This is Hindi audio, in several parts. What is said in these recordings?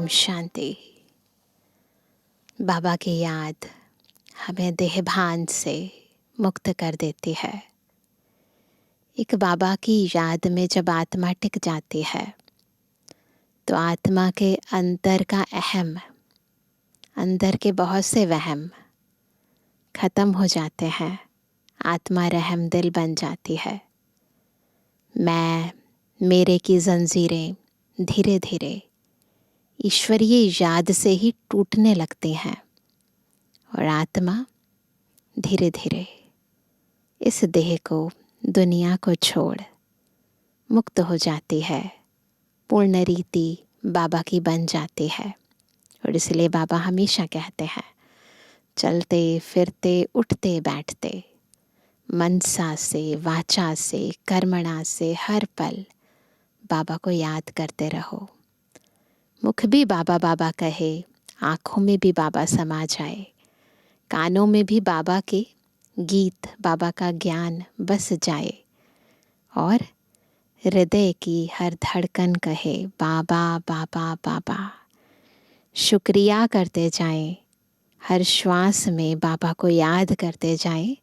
शांति। बाबा की याद हमें देहभान से मुक्त कर देती है। एक बाबा की याद में जब आत्मा टिक जाती है तो आत्मा के अंदर का अहम, अंदर के बहुत से वहम खत्म हो जाते हैं। आत्मा रहम दिल बन जाती है। मैं मेरे की जंजीरें धीरे धीरे ईश्वरीय याद से ही टूटने लगती हैं और आत्मा धीरे धीरे इस देह को, दुनिया को छोड़ मुक्त हो जाती है। पूर्ण रीति बाबा की बन जाती है। और इसलिए बाबा हमेशा कहते हैं, चलते फिरते उठते बैठते मनसा से, वाचा से, कर्मणा से हर पल बाबा को याद करते रहो। मुख भी बाबा बाबा कहे, आँखों में भी बाबा समा जाए, कानों में भी बाबा के गीत, बाबा का ज्ञान बस जाए और हृदय की हर धड़कन कहे बाबा बाबा बाबा। शुक्रिया करते जाएं, हर श्वास में बाबा को याद करते जाएं,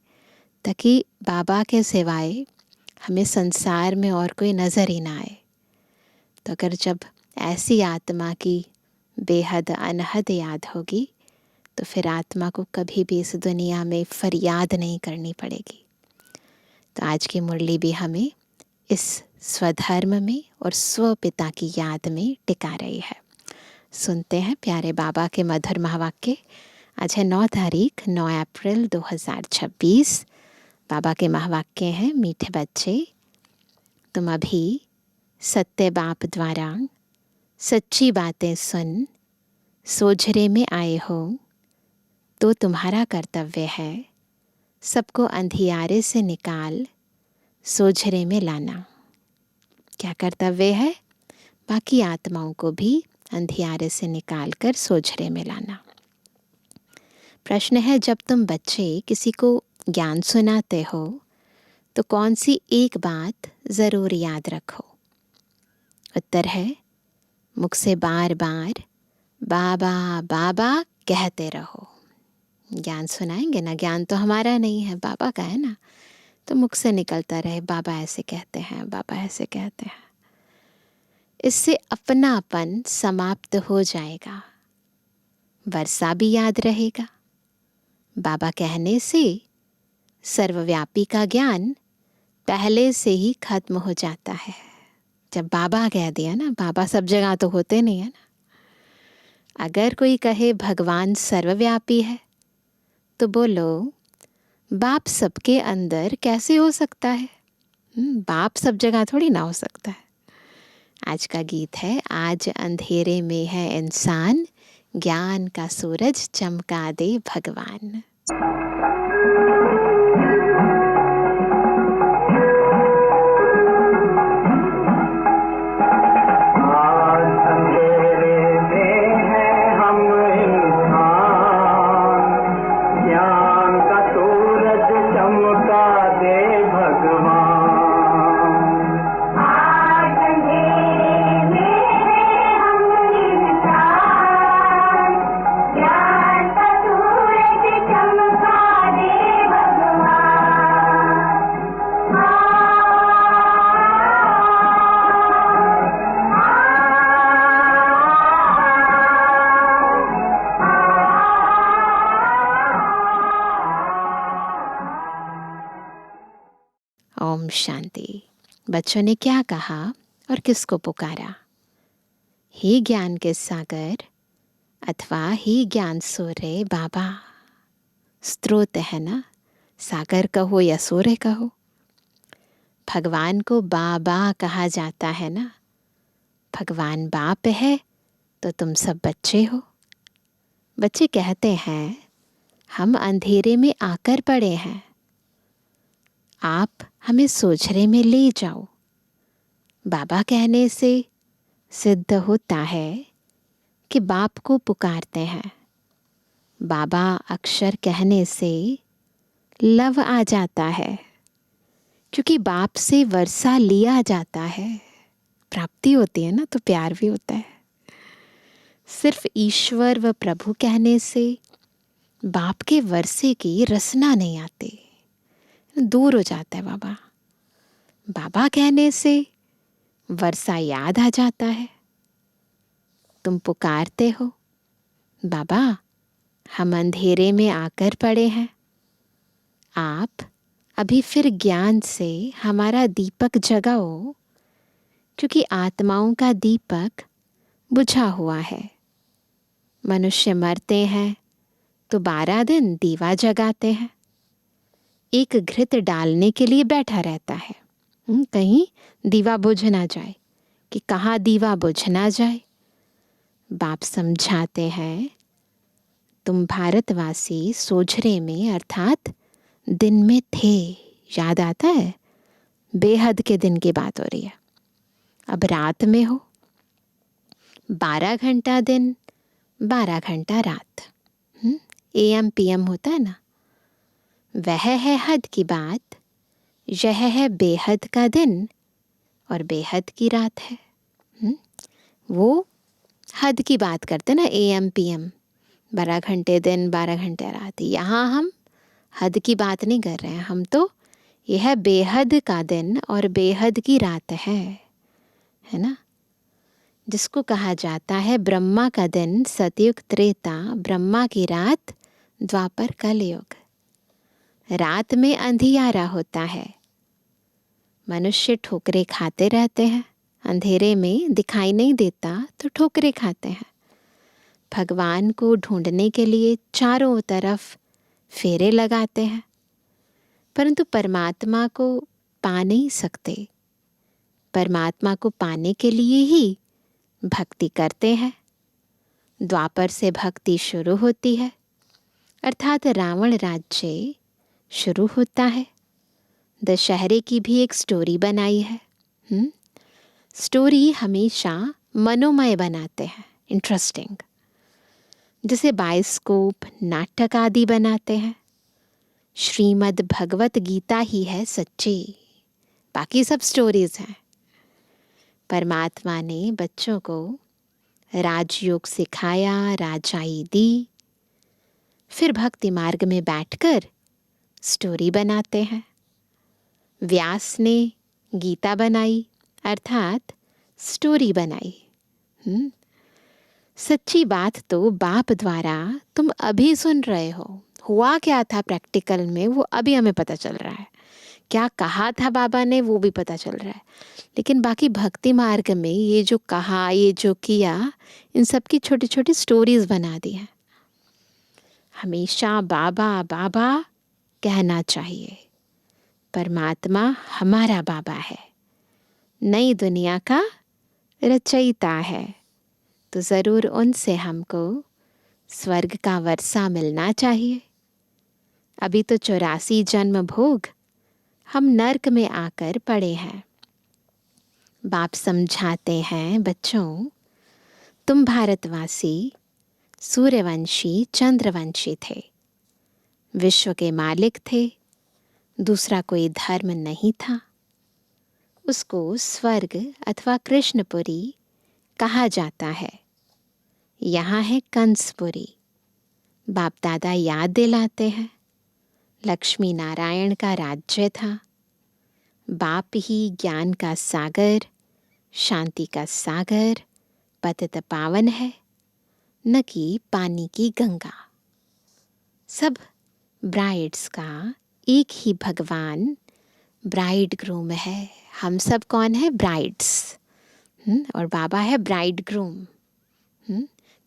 ताकि बाबा के सिवाय हमें संसार में और कोई नज़र ही ना आए। तो अगर जब ऐसी आत्मा की बेहद अनहद याद होगी तो फिर आत्मा को कभी भी इस दुनिया में फरियाद नहीं करनी पड़ेगी। तो आज की मुरली भी हमें इस स्वधर्म में और स्वपिता की याद में टिका रही है। सुनते हैं प्यारे बाबा के मधुर महावाक्य। आज है 9 तारीख 9 अप्रैल 2026। बाबा के महावाक्य हैं, मीठे बच्चे तुम अभी सत्य बाप द्वारा सच्ची बातें सुन सोझरे में आए हो, तो तुम्हारा कर्तव्य है सबको अंधियारे से निकाल सोझरे में लाना। क्या कर्तव्य है? बाकी आत्माओं को भी अंधियारे से निकाल कर सोझरे में लाना। प्रश्न है, जब तुम बच्चे किसी को ज्ञान सुनाते हो तो कौन सी एक बात ज़रूर याद रखो? उत्तर है, मुख से बार बार बाबा बाबा कहते रहो। ज्ञान सुनाएंगे ना, ज्ञान तो हमारा नहीं है, बाबा का है ना, तो मुख से निकलता रहे बाबा ऐसे कहते हैं, बाबा ऐसे कहते हैं। इससे अपनापन समाप्त हो जाएगा, वर्षा भी याद रहेगा। बाबा कहने से सर्वव्यापी का ज्ञान पहले से ही खत्म हो जाता है। जब बाबा कह दिया ना, बाबा सब जगह तो होते नहीं है ना। अगर कोई कहे भगवान सर्वव्यापी है तो बोलो बाप सबके अंदर कैसे हो सकता है? बाप सब जगह थोड़ी ना हो सकता है। आज का गीत है, आज अंधेरे में है इंसान, ज्ञान का सूरज चमका दे भगवान। ओम शांति। बच्चों ने क्या कहा और किसको पुकारा? हे ज्ञान के सागर अथवा हे ज्ञान सूर्य बाबा। स्रोत है ना, सागर कहो या सूर्य कहो। भगवान को बाबा कहा जाता है ना। भगवान बाप है तो तुम सब बच्चे हो। बच्चे कहते हैं हम अंधेरे में आकर पड़े हैं, आप हमें सोझरे में ले जाओ। बाबा कहने से सिद्ध होता है कि बाप को पुकारते हैं। बाबा अक्षर कहने से लव आ जाता है, क्योंकि बाप से वर्षा लिया जाता है। प्राप्ति होती है ना, तो प्यार भी होता है। सिर्फ ईश्वर व प्रभु कहने से बाप के वर्षे की रसना नहीं आती, दूर हो जाता है बाबा। बाबा कहने से वर्षा याद आ जाता है। तुम पुकारते हो, बाबा हम अंधेरे में आकर पड़े हैं, आप अभी फिर ज्ञान से हमारा दीपक जगाओ, क्योंकि आत्माओं का दीपक बुझा हुआ है। मनुष्य मरते हैं तो 12 दिन दीवा जगाते हैं, एक घृत डालने के लिए बैठा रहता है, कहीं दीवा बुझ ना जाए, कि कहाँ दीवा बुझ ना जाए। बाप समझाते हैं, तुम भारतवासी सोझरे में अर्थात दिन में थे, याद आता है? बेहद के दिन की बात हो रही है। अब रात में हो, 12 घंटा दिन 12 घंटा रात, AM PM होता है ना, वह है हद की बात, यह है बेहद का दिन और बेहद की रात है। वो हद की बात करते ना, AM PM, 12 घंटे दिन 12 घंटे रात। यहाँ हम हद की बात नहीं कर रहे हैं, हम तो यह बेहद का दिन और बेहद की रात है ना, जिसको कहा जाता है ब्रह्मा का दिन सतयुग त्रेता, ब्रह्मा की रात द्वापर कलयुग। रात में अंधियारा होता है, मनुष्य ठोकरे खाते रहते हैं, अंधेरे में दिखाई नहीं देता तो ठोकरे खाते हैं। भगवान को ढूंढने के लिए चारों तरफ फेरे लगाते हैं, परंतु परमात्मा को पा नहीं सकते। परमात्मा को पाने के लिए ही भक्ति करते हैं। द्वापर से भक्ति शुरू होती है, अर्थात रावण राज्य शुरू होता है। दशहरे की भी एक स्टोरी बनाई है। स्टोरी हमेशा मनोमय बनाते हैं, इंटरेस्टिंग, जैसे बायोस्कोप नाटक आदि बनाते हैं। श्रीमद् भगवत गीता ही है सच्ची, बाकी सब स्टोरीज हैं। परमात्मा ने बच्चों को राजयोग सिखाया, राजाई दी, फिर भक्ति मार्ग में बैठकर स्टोरी बनाते हैं। व्यास ने गीता बनाई, अर्थात स्टोरी बनाई। सच्ची बात तो बाप द्वारा तुम अभी सुन रहे हो। हुआ क्या था प्रैक्टिकल में वो अभी हमें पता चल रहा है, क्या कहा था बाबा ने वो भी पता चल रहा है, लेकिन बाकी भक्ति मार्ग में ये जो कहा, ये जो किया, इन सब की छोटी छोटी स्टोरीज बना दी है। हमेशा बाबा बाबा कहना चाहिए। परमात्मा हमारा बाबा है, नई दुनिया का रचयिता है, तो ज़रूर उनसे हमको स्वर्ग का वर्षा मिलना चाहिए। अभी तो 84 जन्म भोग हम नर्क में आकर पड़े हैं। बाप समझाते हैं, बच्चों तुम भारतवासी सूर्यवंशी चंद्रवंशी थे, विश्व के मालिक थे, दूसरा कोई धर्म नहीं था। उसको स्वर्ग अथवा कृष्णपुरी कहा जाता है। यहाँ है कंसपुरी। बाप दादा याद दिलाते हैं, लक्ष्मी नारायण का राज्य था। बाप ही ज्ञान का सागर, शांति का सागर, पतित पावन है, न कि पानी की गंगा। सब ब्राइड्स का एक ही भगवान ब्राइड ग्रूम है। हम सब कौन है? ब्राइड्स, और बाबा है ब्राइड ग्रूम।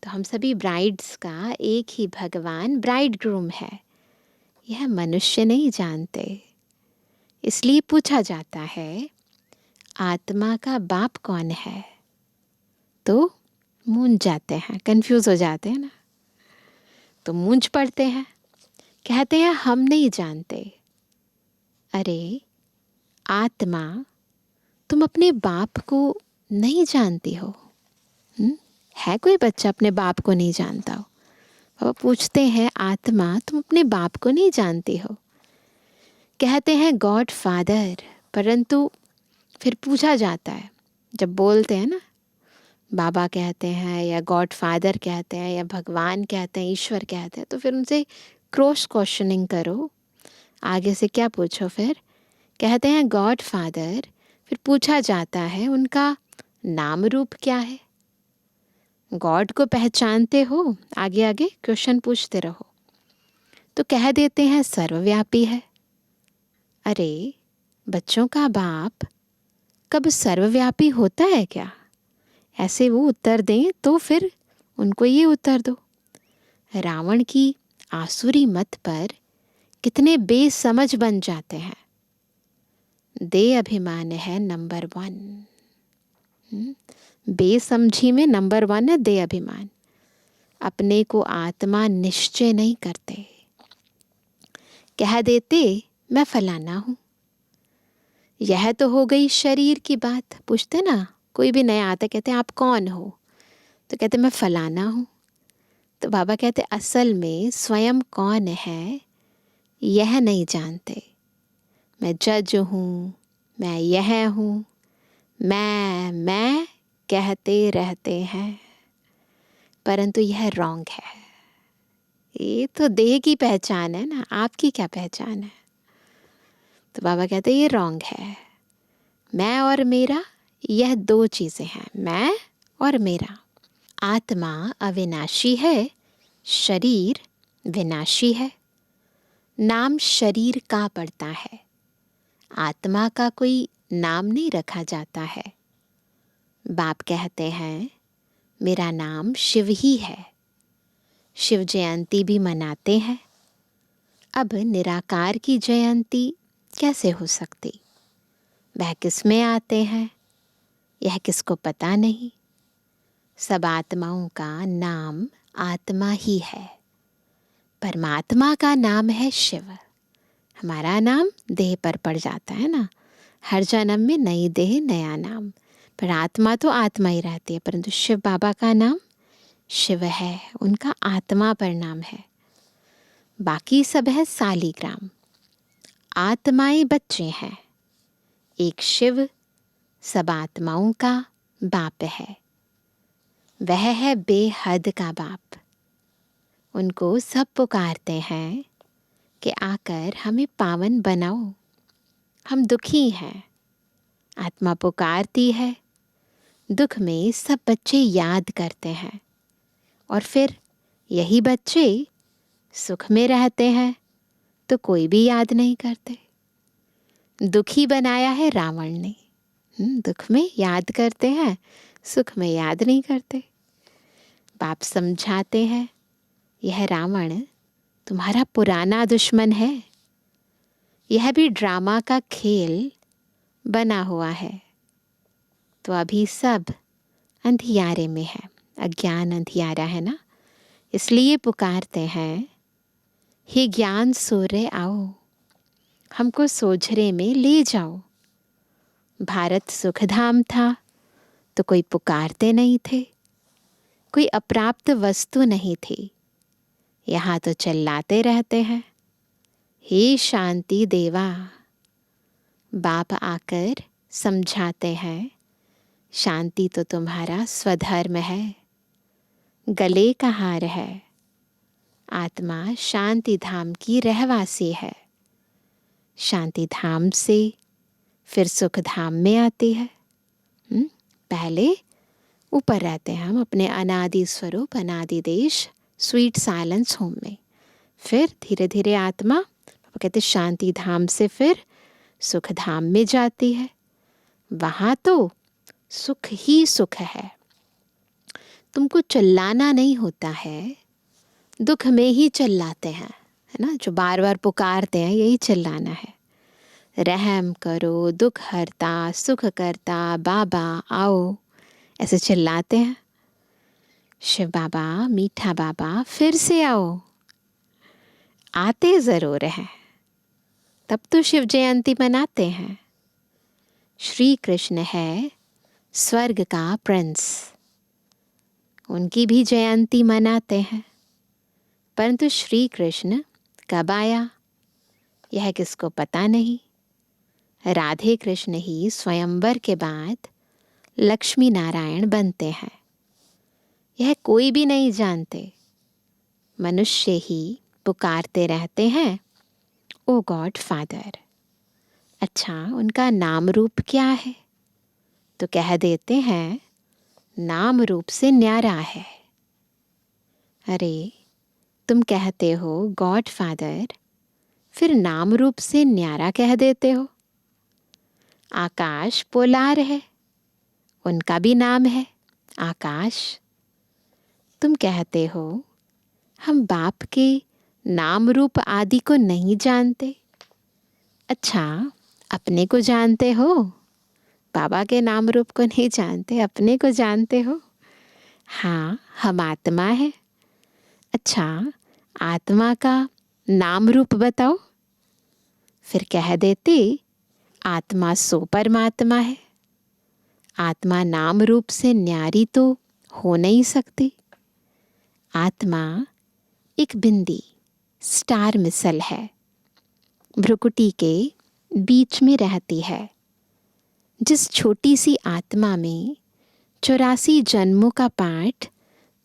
तो हम सभी ब्राइड्स का एक ही भगवान ब्राइड ग्रूम है। यह मनुष्य नहीं जानते, इसलिए पूछा जाता है आत्मा का बाप कौन है, तो मूंझ जाते हैं, कंफ्यूज हो जाते हैं ना, तो मूंझ पड़ते हैं, कहते हैं हम नहीं जानते। अरे आत्मा, तुम अपने बाप को नहीं जानती हो? है कोई बच्चा अपने बाप को नहीं जानता हो? वो पूछते हैं आत्मा, तुम अपने बाप को नहीं जानती हो? कहते हैं गॉड फादर, परंतु फिर पूछा जाता है, जब बोलते हैं ना बाबा कहते हैं या गॉड फादर कहते हैं या भगवान कहते हैं, ईश्वर कहते हैं, तो फिर उनसे क्रॉस क्वेश्चनिंग करो। आगे से क्या पूछो फिर? कहते हैं गॉड फादर, फिर पूछा जाता है उनका नाम रूप क्या है? गॉड को पहचानते हो? आगे आगे क्वेश्चन पूछते रहो। तो कह देते हैं सर्वव्यापी है। अरे बच्चों का बाप कब सर्वव्यापी होता है क्या? ऐसे वो उत्तर दें तो फिर उनको ये उत्तर दो। रावण की आसुरी मत पर कितने बेसमझ बन जाते हैं। दे अभिमान है नंबर 1। बेसमझी में नंबर 1 है दे अभिमान। अपने को आत्मा निश्चय नहीं करते। कह देते मैं फलाना हूं। यह तो हो गई शरीर की बात। पूछते ना, कोई भी नया आता कहते आप कौन हो? तो कहते मैं फलाना हूं। तो बाबा कहते असल में स्वयं कौन है यह नहीं जानते। मैं जज हूं, मैं यह हूं, मैं कहते रहते हैं, परंतु यह रॉन्ग है। ये तो देह की पहचान है ना, आपकी क्या पहचान है? तो बाबा कहते ये रॉन्ग है। मैं और मेरा यह 2 चीज़ें हैं, मैं और मेरा। आत्मा अविनाशी है, शरीर विनाशी है। नाम शरीर का पड़ता है, आत्मा का कोई नाम नहीं रखा जाता है। बाप कहते हैं मेरा नाम शिव ही है। शिव जयंती भी मनाते हैं। अब निराकार की जयंती कैसे हो सकती? वह किस में आते हैं यह किसको पता नहीं। सब आत्माओं का नाम आत्मा ही है। परमात्मा का नाम है शिव। हमारा नाम देह पर पड़ जाता है ना, हर जन्म में नई देह नया नाम, पर आत्मा तो आत्मा ही रहती है। परंतु शिव बाबा का नाम शिव है, उनका आत्मा पर नाम है। बाकी सब है सालीग्राम। आत्माएं बच्चे हैं, एक शिव सब आत्माओं का बाप है। वह है बेहद का बाप। उनको सब पुकारते हैं कि आकर हमें पावन बनाओ, हम दुखी हैं। आत्मा पुकारती है, दुख में सब बच्चे याद करते हैं, और फिर यही बच्चे सुख में रहते हैं तो कोई भी याद नहीं करते। दुखी बनाया है रावण ने। दुख में याद करते हैं, सुख में याद नहीं करते। बाप समझाते हैं यह रावण तुम्हारा पुराना दुश्मन है। यह भी ड्रामा का खेल बना हुआ है। तो अभी सब अंधियारे में है, अज्ञान अंधियारा है ना, इसलिए पुकारते हैं हे ज्ञान सूर्य आओ, हमको सोझरे में ले जाओ। भारत सुखधाम था तो कोई पुकारते नहीं थे, कोई अप्राप्त वस्तु नहीं थी। यहाँ तो चिल्लाते रहते हैं हे शांति देवा। बाप आकर समझाते हैं शांति तो तुम्हारा स्वधर्म है, गले का हार है। आत्मा शांति धाम की रहवासी है। शांति धाम से फिर सुख धाम में आती है। पहले ऊपर रहते हैं हम अपने अनादि स्वरूप अनादि देश स्वीट साइलेंस होम में। फिर धीरे धीरे आत्मा कहते शांति धाम से फिर सुख धाम में जाती है। वहाँ तो सुख ही सुख है। तुमको चिल्लाना नहीं होता है, दुख में ही चिल्लाते हैं, है ना। जो बार बार पुकारते हैं यही चिल्लाना है। रहम करो, दुख हरता, सुख करता, बाबा आओ, ऐसे चिल्लाते हैं। शिव बाबा, मीठा बाबा फिर से आओ। आते ज़रूर हैं, तब तो शिव जयंती मनाते हैं। श्री कृष्ण है स्वर्ग का प्रिंस, उनकी भी जयंती मनाते हैं। परंतु श्री कृष्ण कब आया यह किसको पता नहीं। राधे कृष्ण ही स्वयंवर के बाद लक्ष्मी नारायण बनते हैं। यह कोई भी नहीं जानते। मनुष्य ही पुकारते रहते हैं, ओ गॉड फादर। अच्छा, उनका नाम रूप क्या है? तो कह देते हैं, नाम रूप से न्यारा है। अरे, तुम कहते हो गॉड फादर, फिर नाम रूप से न्यारा कह देते हो। आकाश पोलार है, उनका भी नाम है आकाश। तुम कहते हो हम बाप के नाम रूप आदि को नहीं जानते। अच्छा, अपने को जानते हो? बाबा के नाम रूप को नहीं जानते, अपने को जानते हो? हाँ, हम आत्मा है। अच्छा, आत्मा का नाम रूप बताओ। फिर कह देते, आत्मा सो परमात्मा है। आत्मा नाम रूप से न्यारी तो हो नहीं सकती। आत्मा एक बिंदी, स्टार मिसल है, भ्रुकुटी के बीच में रहती है। जिस छोटी सी आत्मा में 84 जन्मों का पाठ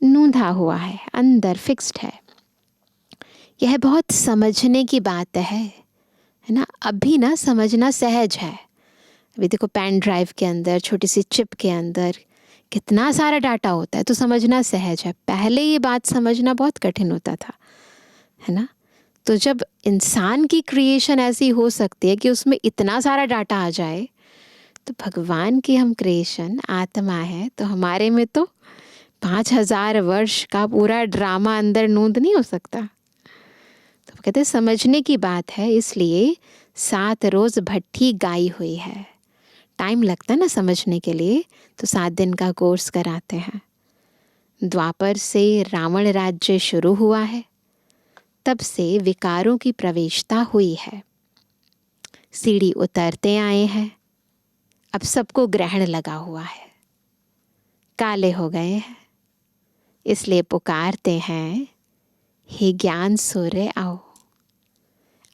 नूंधा हुआ है, अंदर फिक्स्ड है। यह बहुत समझने की बात है ना? अभी ना समझना सहज है। अभी देखो, पेन ड्राइव के अंदर, छोटी सी चिप के अंदर कितना सारा डाटा होता है, तो समझना सहज है। पहले ये बात समझना बहुत कठिन होता था, है ना? तो जब इंसान की क्रिएशन ऐसी हो सकती है कि उसमें इतना सारा डाटा आ जाए, तो भगवान की हम क्रिएशन आत्मा है, तो हमारे में तो 5000 वर्ष का पूरा ड्रामा अंदर नोंद नहीं हो सकता। तो कहते हैं समझने की बात है, इसलिए 7 रोज भट्ठी गाई हुई है। टाइम लगता है ना समझने के लिए, तो 7 दिन का कोर्स कराते हैं। द्वापर से रावण राज्य शुरू हुआ है, तब से विकारों की प्रवेशता हुई है। सीढ़ी उतरते आए हैं, अब सबको ग्रहण लगा हुआ है। काले हो गए हैं, इसलिए पुकारते हैं, हे ज्ञान सूर्य आओ,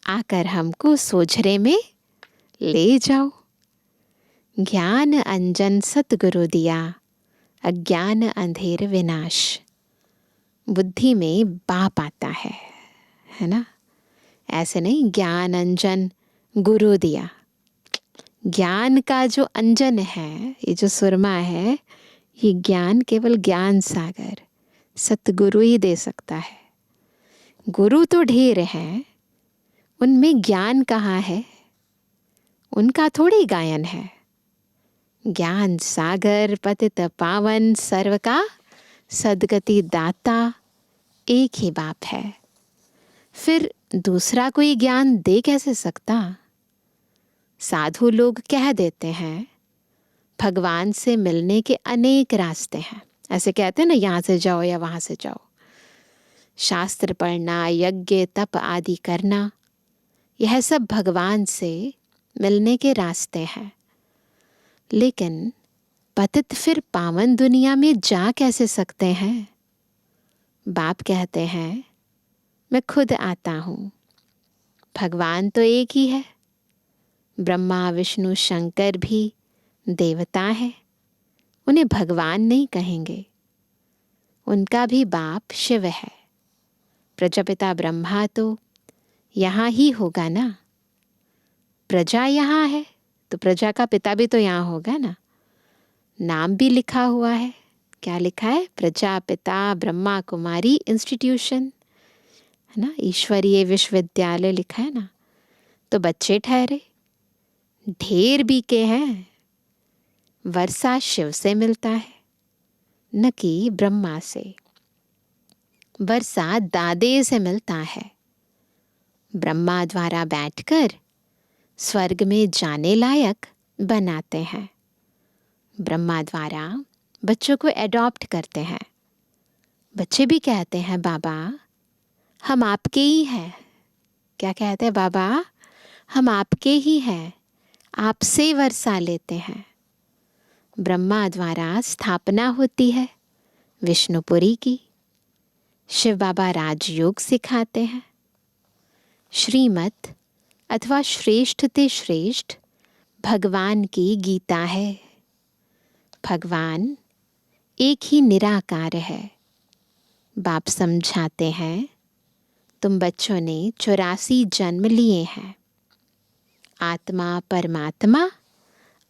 आकर हमको सोझरे में ले जाओ। ज्ञान अंजन सतगुरु दिया, अज्ञान अंधेर विनाश। बुद्धि में बाप आता है ना? ऐसे नहीं ज्ञान अंजन गुरु दिया। ज्ञान का जो अंजन है, ये जो सुरमा है, ये ज्ञान केवल ज्ञान सागर सतगुरु ही दे सकता है। गुरु तो ढेर हैं, उनमें ज्ञान कहाँ है? उनका थोड़ी गायन है। ज्ञान सागर पतित पावन सर्व का सदगति दाता एक ही बाप है। फिर दूसरा कोई ज्ञान दे कैसे सकता? साधु लोग कह देते हैं, भगवान से मिलने के अनेक रास्ते हैं। ऐसे कहते हैं ना, यहाँ से जाओ या वहाँ से जाओ। शास्त्र पढ़ना, यज्ञ तप आदि करना, यह सब भगवान से मिलने के रास्ते हैं। लेकिन पतित फिर पावन दुनिया में जा कैसे सकते हैं? बाप कहते हैं, मैं खुद आता हूँ। भगवान तो एक ही है। ब्रह्मा विष्णु शंकर भी देवता है, उन्हें भगवान नहीं कहेंगे। उनका भी बाप शिव है। प्रजापिता ब्रह्मा तो यहाँ ही होगा ना। प्रजा यहाँ है, तो प्रजा का पिता भी तो यहाँ होगा ना। नाम भी लिखा हुआ है। क्या लिखा है? प्रजापिता ब्रह्मा कुमारी इंस्टीट्यूशन, है ना? ईश्वरीय विश्वविद्यालय लिखा है ना। तो बच्चे ठहरे, ढेर बीके हैं। वर्षा शिव से मिलता है, न कि ब्रह्मा से। वर्षा दादे से मिलता है। ब्रह्मा द्वारा बैठकर स्वर्ग में जाने लायक बनाते हैं। ब्रह्मा द्वारा बच्चों को एडॉप्ट करते हैं। बच्चे भी कहते हैं, बाबा हम आपके ही हैं। क्या कहते हैं? बाबा हम आपके ही हैं, आपसे वर्षा लेते हैं। ब्रह्मा द्वारा स्थापना होती है विष्णुपुरी की। शिव बाबा राजयोग सिखाते हैं। श्रीमत अथवा श्रेष्ठ ते श्रेष्ठ भगवान की गीता है। भगवान एक ही निराकार है। बाप समझाते हैं, तुम बच्चों ने 84 जन्म लिए हैं। आत्मा परमात्मा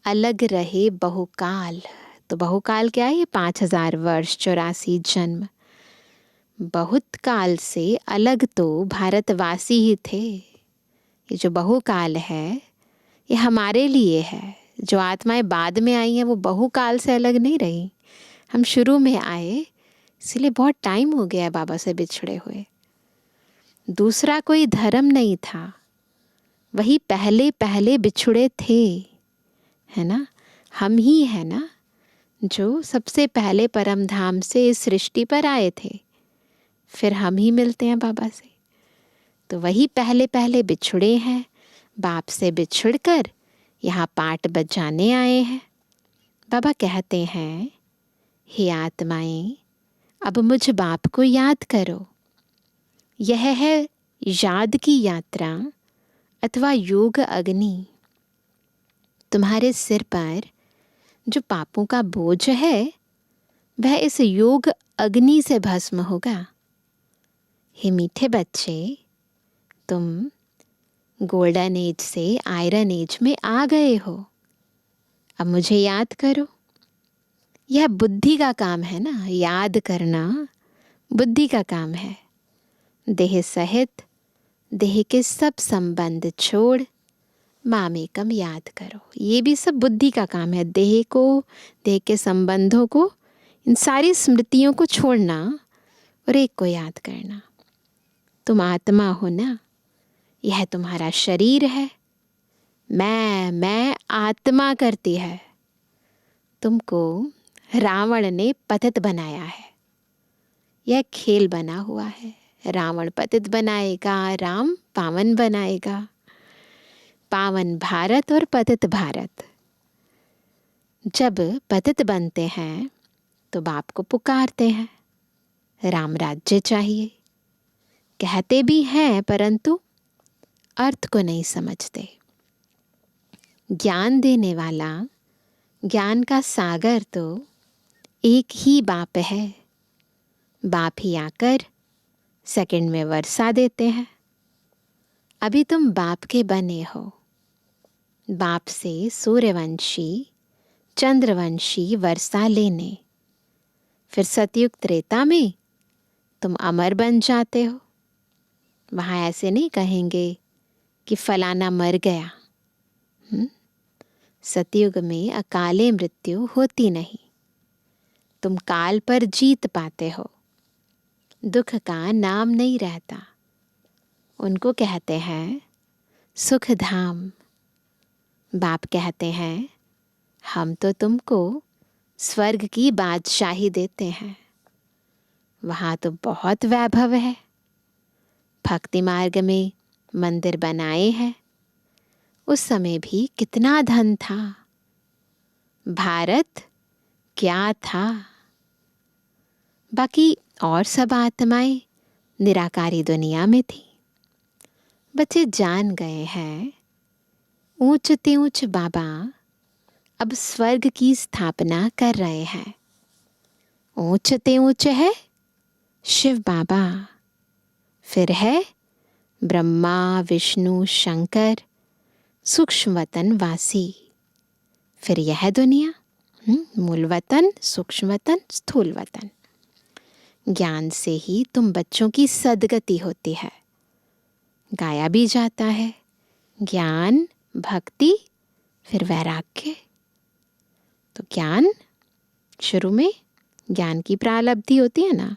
अलग रहे बहुकाल। तो बहुकाल क्या है? ये 5000 वर्ष, 84 जन्म। बहुत काल से अलग तो भारतवासी ही थे। ये जो बहुकाल है ये हमारे लिए है। जो आत्माएं बाद में आई हैं वो बहुकाल से अलग नहीं रही। हम शुरू में आए, इसलिए बहुत टाइम हो गया है बाबा से बिछड़े हुए। दूसरा कोई धर्म नहीं था, वही पहले पहले बिछुड़े थे, है ना। हम ही है ना जो सबसे पहले परम धाम से इस सृष्टि पर आए थे, फिर हम ही मिलते हैं बाबा से। तो वही पहले पहले बिछुड़े हैं, बाप से बिछुड़कर यहाँ पाठ बजाने आए हैं। बाबा कहते हैं, हे आत्माएं, अब मुझ बाप को याद करो। यह है याद की यात्रा अथवा योग अग्नि। तुम्हारे सिर पर जो पापों का बोझ है वह इस योग अग्नि से भस्म होगा। हे मीठे बच्चे, तुम गोल्डन एज से आयरन एज में आ गए हो। अब मुझे याद करो। यह बुद्धि का काम है ना, याद करना बुद्धि का काम है। देह सहित देह के सब संबंध छोड़ मामेकम याद करो। ये भी सब बुद्धि का काम है। देह को, देह के संबंधों को, इन सारी स्मृतियों को छोड़ना और एक को याद करना। तुम आत्मा हो ना, यह तुम्हारा शरीर है। मैं आत्मा करती है। तुमको रावण ने पतित बनाया है। यह खेल बना हुआ है। रावण पतित बनाएगा, राम पावन बनाएगा। पावन भारत और पतित भारत। जब पतित बनते हैं तो बाप को पुकारते हैं, राम राज्य चाहिए। कहते भी हैं परंतु अर्थ को नहीं समझते। ज्ञान देने वाला, ज्ञान का सागर तो एक ही बाप है। बाप ही आकर सेकंड में वर्षा देते हैं। अभी तुम बाप के बने हो। बाप से सूर्यवंशी, चंद्रवंशी वर्षा लेने। फिर सतयुग त्रेता में तुम अमर बन जाते हो। वहाँ ऐसे नहीं कहेंगे कि फलाना मर गया। सतयुग में अकाले मृत्यु होती नहीं। तुम काल पर जीत पाते हो। दुख का नाम नहीं रहता। उनको कहते हैं सुख धाम। बाप कहते हैं, हम तो तुमको स्वर्ग की बादशाही देते हैं। वहाँ तो बहुत वैभव है। भक्ति मार्ग में मंदिर बनाए हैं। उस समय भी कितना धन था। भारत क्या था। बाकी और सब आत्माएं निराकारी दुनिया में थी। बच्चे जान गए हैं, ऊंचते ऊंच बाबा अब स्वर्ग की स्थापना कर रहे हैं। ऊंचते ऊंच है शिव बाबा, फिर है ब्रह्मा विष्णु शंकर सूक्ष्म वतन वासी। फिर यह दुनिया, मूल वतन, सूक्ष्म वतन, स्थूल वतन। ज्ञान से ही तुम बच्चों की सद्गति होती है। गाया भी जाता है, ज्ञान भक्ति फिर वैराग्य। तो ज्ञान शुरू में ज्ञान की प्रालब्धि होती है ना,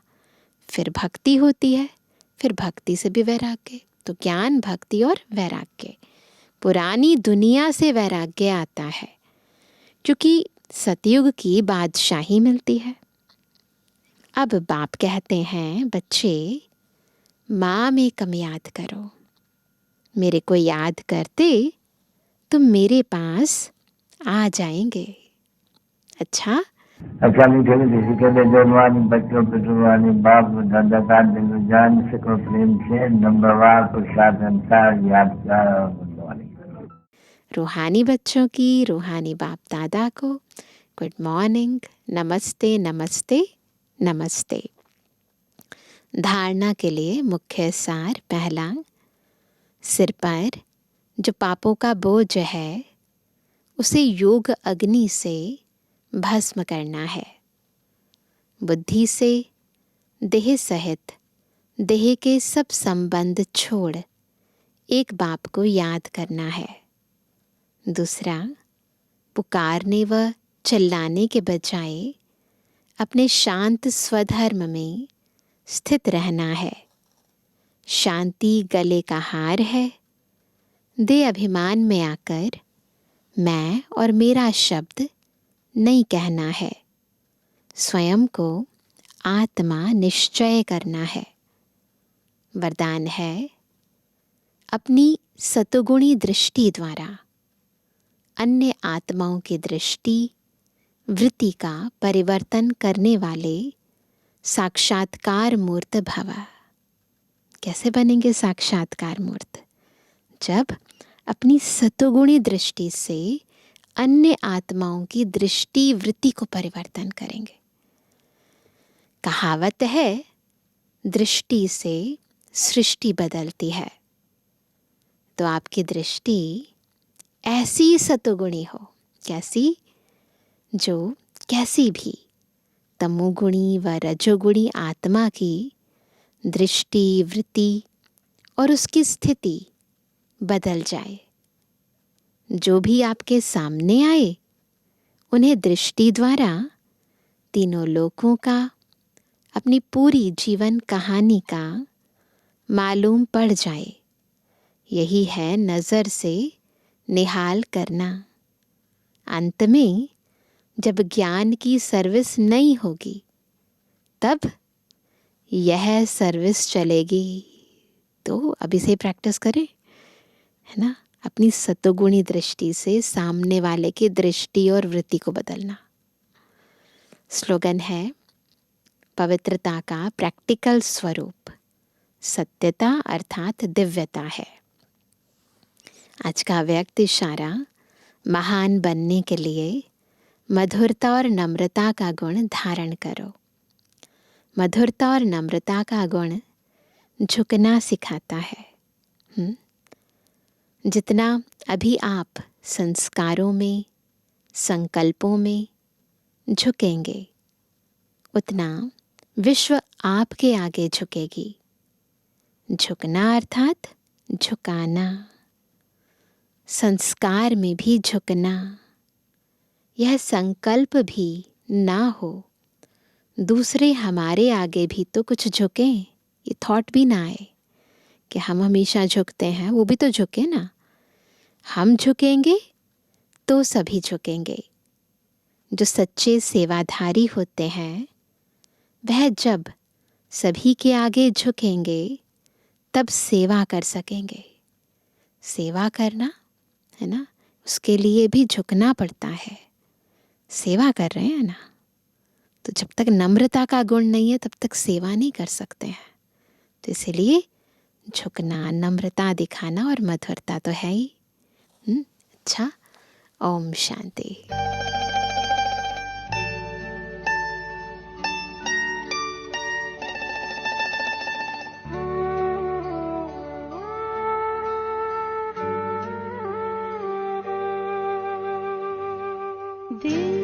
फिर भक्ति होती है, फिर भक्ति से भी वैराग्य। तो ज्ञान भक्ति और वैराग्य। पुरानी दुनिया से वैराग्य आता है क्योंकि सतयुग की बादशाही मिलती है। अब बाप कहते हैं, बच्चे माँ में कम याद करो। मेरे को याद करते तुम मेरे पास आ जाएंगे। अच्छा मीठे किसी के लिए जन्मवानी बच्चों पे जुर्मानी बाप दादा का दिल जान सको प्रेम से नंबरवार प्रसाद अनुसार यादगार और रूहानी बच्चों की रूहानी बाप दादा को गुड मॉर्निंग, नमस्ते नमस्ते नमस्ते। धारणा के लिए मुख्य सार। पहला, सिर पर जो पापों का बोझ है उसे योग अग्नि से भस्म करना है। बुद्धि से देह सहित देह के सब संबंध छोड़ एक बाप को याद करना है। दूसरा, पुकारने व चिल्लाने के बजाय अपने शांत स्वधर्म में स्थित रहना है। शांति गले का हार है। दे अभिमान में आकर मैं और मेरा शब्द नहीं कहना है। स्वयं को आत्मा निश्चय करना है। वरदान है, अपनी सतुगुणी दृष्टि द्वारा अन्य आत्माओं की दृष्टि वृत्ति का परिवर्तन करने वाले साक्षात्कार मूर्त भव। कैसे बनेंगे साक्षात्कार मूर्त? जब अपनी सतुगुणी दृष्टि से अन्य आत्माओं की दृष्टि वृत्ति को परिवर्तन करेंगे। कहावत है, दृष्टि से सृष्टि बदलती है। तो आपकी दृष्टि ऐसी सतुगुणी हो, कैसी? जो कैसी भी तमोगुणी व रजोगुणी आत्मा की दृष्टि वृत्ति और उसकी स्थिति बदल जाए। जो भी आपके सामने आए उन्हें दृष्टि द्वारा तीनों लोकों का, अपनी पूरी जीवन कहानी का मालूम पड़ जाए। यही है नज़र से निहाल करना। अंत में जब ज्ञान की सर्विस नहीं होगी तब यह सर्विस चलेगी। तो अभी से प्रैक्टिस करें, है ना? अपनी सतोगुणी दृष्टि से सामने वाले की दृष्टि और वृत्ति को बदलना। स्लोगन है, पवित्रता का प्रैक्टिकल स्वरूप सत्यता अर्थात दिव्यता है। आज का व्यक्त इशारा, महान बनने के लिए मधुरता और नम्रता का गुण धारण करो। मधुरता और नम्रता का गुण झुकना सिखाता है। जितना अभी आप संस्कारों में, संकल्पों में झुकेंगे, उतना विश्व आपके आगे झुकेगी। झुकना अर्थात झुकाना, संस्कार में भी झुकना। यह संकल्प भी ना हो, दूसरे हमारे आगे भी तो कुछ झुकें। ये थॉट भी ना आए कि हम हमेशा झुकते हैं, वो भी तो झुके ना। हम झुकेंगे तो सभी झुकेंगे। जो सच्चे सेवाधारी होते हैं वह जब सभी के आगे झुकेंगे तब सेवा कर सकेंगे। सेवा करना है ना, उसके लिए भी झुकना पड़ता है। सेवा कर रहे हैं ना, तो जब तक नम्रता का गुण नहीं है तब तक सेवा नहीं कर सकते हैं। तो इसीलिए झुकना, नम्रता दिखाना और मधुरता तो है ही। अच्छा, ओम शांति। दिल